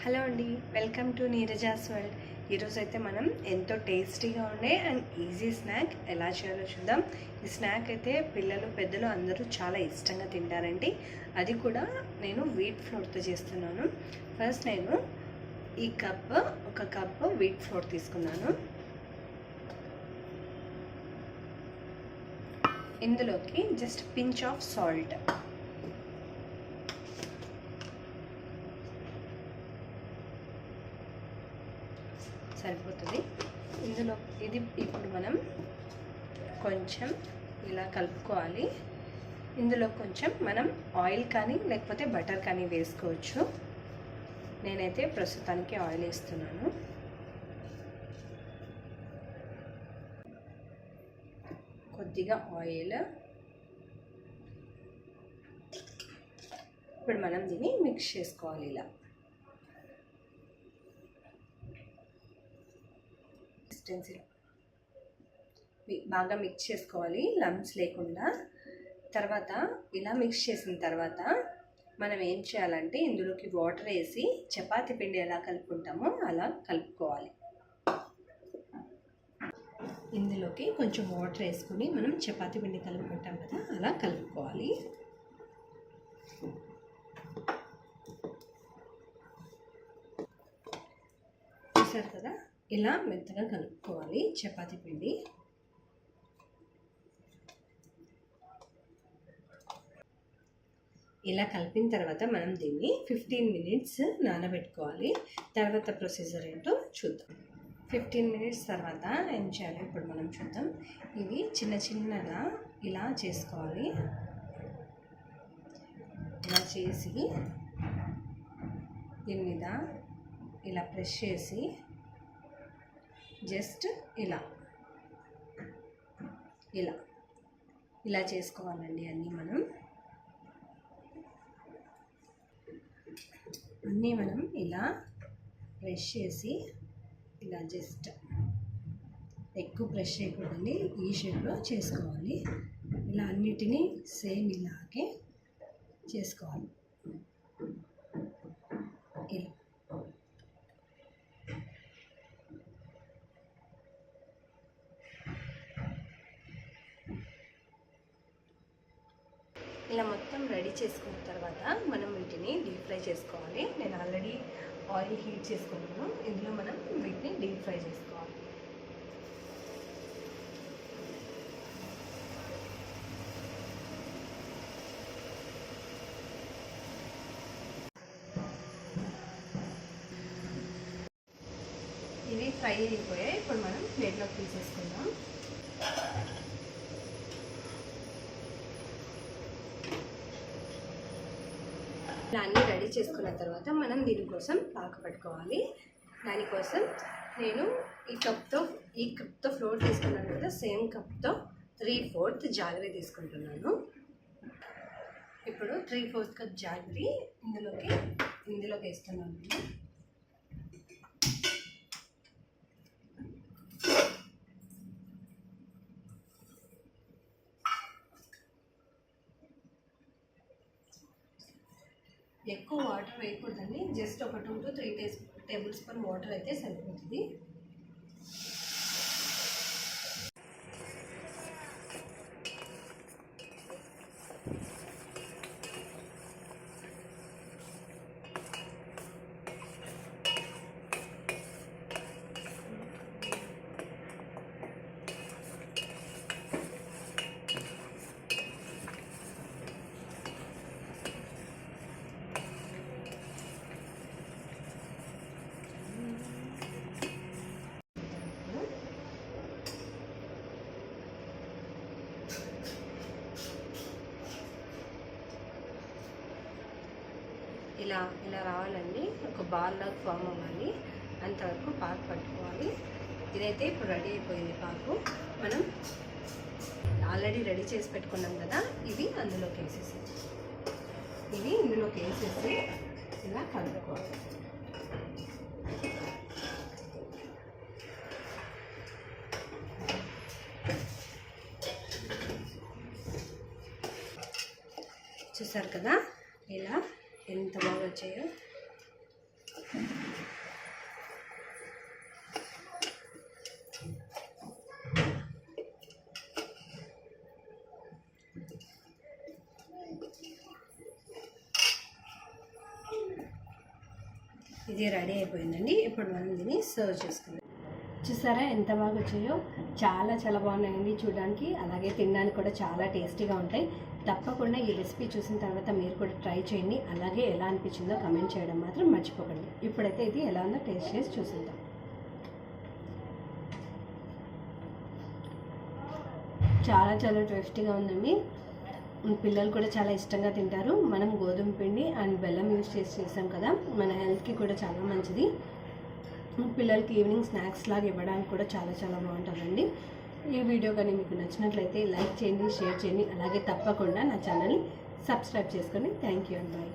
Hello అండి, welcome to Neeraja's world. ఈరోజు అయితే మనం ఎంతో టేస్టీగా ఉండే అండ్ ఈజీ స్నాక్ ఎలా చేయాలో చూద్దాం. ఈ స్నాక్ అయితే పిల్లలు పెద్దలు అందరూ చాలా ఇష్టంగా తింటారండి. అది కూడా నేను వీట్ ఫ్లోర్తో చేస్తున్నాను. ఫస్ట్ నేను ఒక కప్ వీట్ ఫ్లోర్ తీసుకున్నాను. ఇందులోకి జస్ట్ పించ్ ఆఫ్ సాల్ట్, సరిపోతుంది. ఇందులో ఇప్పుడు మనం కొంచెం ఇలా కలుపుకోవాలి. ఇందులో కొంచెం మనం ఆయిల్ కానీ లేకపోతే బటర్ కానీ వేసుకోవచ్చు. నేనైతే ప్రస్తుతానికి ఆయిల్ వేస్తున్నాను. కొద్దిగా ఆయిల్. ఇప్పుడు మనం దీన్ని మిక్స్ చేసుకోవాలి. ఇలా బాగా మిక్స్ చేసుకోవాలి, లంప్స్ లేకుండా. తర్వాత ఇలా మిక్స్ చేసిన తర్వాత మనం ఏం చేయాలంటే ఇందులోకి వాటర్ వేసి చపాతీ పిండి ఎలా కలుపుకుంటామో అలా కలుపుకోవాలి. ఇందులోకి కొంచెం వాటర్ వేసుకుని మనం చపాతీ పిండి కలుపుకుంటాం కదా, అలా కలుపుకోవాలి. చూసారు కదా, ఇలా మెత్తగా కలుపుకోవాలి చపాతీ పిండి. ఇలా కలిపిన తర్వాత మనం దీన్ని 15 మినిట్స్ నానబెట్టుకోవాలి. తర్వాత ప్రొసీజర్ ఏంటో చూద్దాం. 15 మినిట్స్ తర్వాత ఏం చేయాలి ఇప్పుడు మనం చూద్దాం. ఇవి చిన్నగా ఇలా చేసుకోవాలి. ఇలా చేసి దీని మీద ఇలా ప్రెస్ చేసి జస్ట్ ఇలా చేసుకోవాలండి. అన్నీ మనం ఇలా ప్రెస్ చేసి ఇలా జస్ట్ ఎక్కువ ప్రెస్ చేయకూడదండి, ఈ షేప్లో చేసుకోవాలి. ఇలా అన్నిటినీ సేమ్ ఇలాగే చేసుకోవాలి. ఇలా మొత్తం రెడీ చేసుకున్న తర్వాత మనం వీటిని డీప్ ఫ్రై చేసుకోవాలి. నేను ఆల్రెడీ ఆయిల్ హీట్ చేసుకున్నాను. ఇందులో మనం వీటిని డీప్ ఫ్రై చేసుకోవాలి. ఇవి ఫ్రై అయిపోయాయి. ఇప్పుడు మనం ప్లేట్లోకి తీసేసుకుందాం. ఇలా అన్నీ రెడీ చేసుకున్న తర్వాత మనం దీనికోసం పాకు పట్టుకోవాలి. దానికోసం నేను ఈ కప్తో ఫ్లోర్ తీసుకున్నాను కదా, సేమ్ కప్తో 3/4 జాగరీ తీసుకుంటున్నాను. ఇప్పుడు 3/4 కప్ జాగరీ ఇందులోకి వేస్తున్నాను. ఎక్కువ వాటర్ వేయకూడదండి, జస్ట్ ఒక 2 to 3 టేబుల్ స్పూన్ వాటర్ అయితే సరిపోతుంది. ఇలా రావాలండి, ఒక బాల్ లాగా ఫామ్ అవ్వాలి. అంతవరకు పాకు పట్టుకోవాలి. ఇదైతే ఇప్పుడు రెడీ అయిపోయింది పాకు. మనం ఆల్రెడీ రెడీ చేసి పెట్టుకున్నాం కదా, ఇవి ఇందులోకి వేసేసి ఇలా కలుపుకోవాలి. చూసారు కదా ఇలా ఎంత బాగా వచ్చాయో. ఇది రెడీ అయిపోయిందండి. ఇప్పుడు మనం దీన్ని సర్వ్ చేసుకుందాం. చూసారా ఎంత బాగా వచ్చాయో, చాలా చాలా బాగున్నాయండి చూడడానికి, అలాగే తినడానికి కూడా చాలా టేస్టీగా ఉంటాయి. తప్పకుండా ఈ రెసిపీ చూసిన తర్వాత మీరు కూడా ట్రై చేయండి. అలాగే ఎలా అనిపించిందో కమెంట్ చేయడం మాత్రం మర్చిపోకండి. ఇప్పుడైతే ఇది ఎలా ఉందో టేస్ట్ చేసి చూసేద్దాం. చాలా చాలా టేస్టీగా ఉందండి. పిల్లలు కూడా చాలా ఇష్టంగా తింటారు. మనం గోధుమ పిండి అండ్ బెల్లం యూజ్ చేసాం కదా, మన హెల్త్కి కూడా చాలా మంచిది. పిల్లలకి ఈవినింగ్ స్నాక్స్ లాగా ఇవ్వడానికి కూడా చాలా చాలా బాగుంటుందండి. ఈ వీడియో కానీ మీకు నచ్చినట్లయితే లైక్ చేయండి, షేర్ చేయండి, అలాగే తప్పకుండా నా ఛానల్ని సబ్స్క్రైబ్ చేసుకోండి. Thank you and bye.